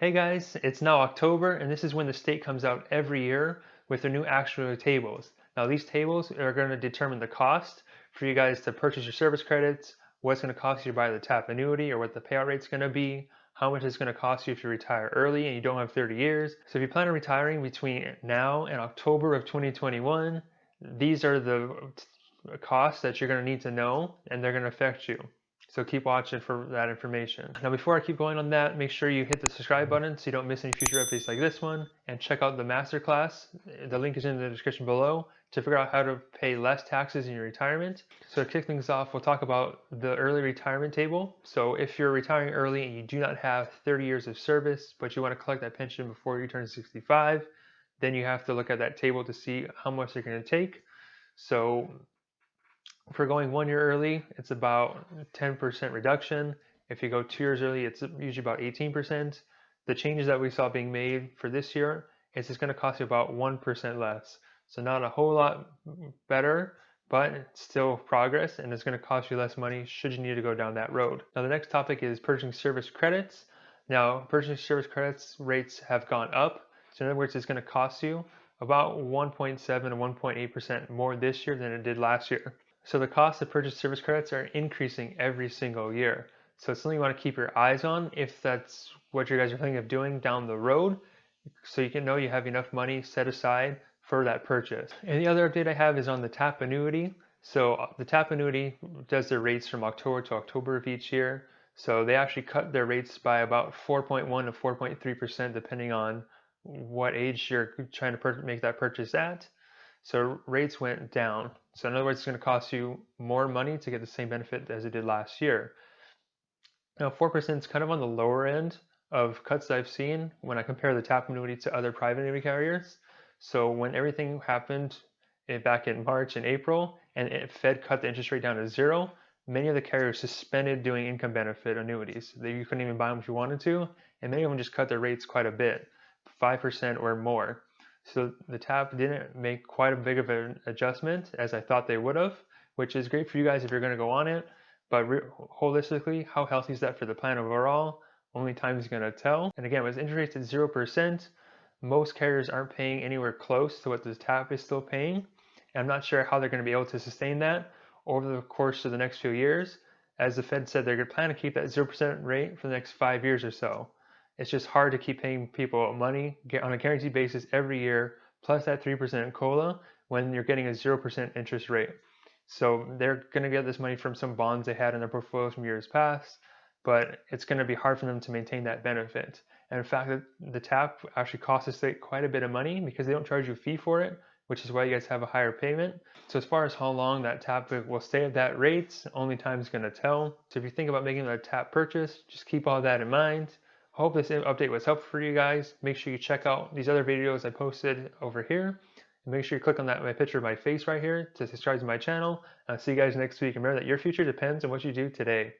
Hey guys, it's now October, and this is when the state comes out every year with their new actuarial tables. Now, these tables are going to determine the cost for you guys to purchase your service credits, what's going to cost you to buy the TAP annuity, or what the payout rate's going to be, how much it's going to cost you if you retire early and you don't have 30 years. So, if you plan on retiring between now and October of 2021, these are the costs that you're going to need to know, and they're going to affect you. So keep watching for that information. Now, before I keep going on that, make sure you hit the subscribe button so you don't miss any future updates like this one, and check out the masterclass. The link is in the description below to figure out how to pay less taxes in your retirement. So to kick things off, we'll talk about the early retirement table. So if you're retiring early and you do not have 30 years of service, but you want to collect that pension before you turn 65, then you have to look at that table to see how much they're going to take. So if we're going 1 year early, it's about 10% reduction. If you go 2 years early, it's usually about 18%. The changes that we saw being made for this year is it's going to cost you about 1% less. So not a whole lot better, but it's still progress, and it's going to cost you less money should you need to go down that road. Now, the next topic is purchasing service credits. Now, purchasing service credits rates have gone up. So in other words, it's going to cost you about 1.7 to 1.8% more this year than it did last year. So the cost of purchase service credits are increasing every single year. So it's something you want to keep your eyes on if that's what you guys are thinking of doing down the road, so you can know you have enough money set aside for that purchase. And the other update I have is on the TAP annuity. So the TAP annuity does their rates from October to October of each year. So they actually cut their rates by about 4.1 to 4.3% depending on what age you're trying to make that purchase at. So rates went down. So in other words, it's going to cost you more money to get the same benefit as it did last year. Now, 4% is kind of on the lower end of cuts I've seen when I compare the TAP annuity to other private annuity carriers. So when everything happened back in March and April, and Fed cut the interest rate down to zero, many of the carriers suspended doing income benefit annuities. You couldn't even buy them if you wanted to, and many of them just cut their rates quite a bit, 5% or more. So the TAP didn't make quite a big of an adjustment as I thought they would have, which is great for you guys if you're going to go on it. But holistically, how healthy is that for the plan overall? Only time is going to tell. And again, with interest rates at 0%, most carriers aren't paying anywhere close to what the TAP is still paying. And I'm not sure how they're going to be able to sustain that over the course of the next few years. As the Fed said, they're going to plan to keep that 0% rate for the next 5 years or so. It's just hard to keep paying people money on a guaranteed basis every year, plus that 3% COLA, when you're getting a 0% interest rate. So they're going to get this money from some bonds they had in their portfolios from years past, but it's going to be hard for them to maintain that benefit. And in fact, the TAP actually costs the state quite a bit of money because they don't charge you a fee for it, which is why you guys have a higher payment. So as far as how long that TAP will stay at that rate, only time is going to tell. So if you think about making a TAP purchase, just keep all that in mind. Hope this update was helpful for you guys. Make sure you check out these other videos I posted over here. And make sure you click on my picture of my face right here to subscribe to my channel. I'll see you guys next week. Remember that your future depends on what you do today.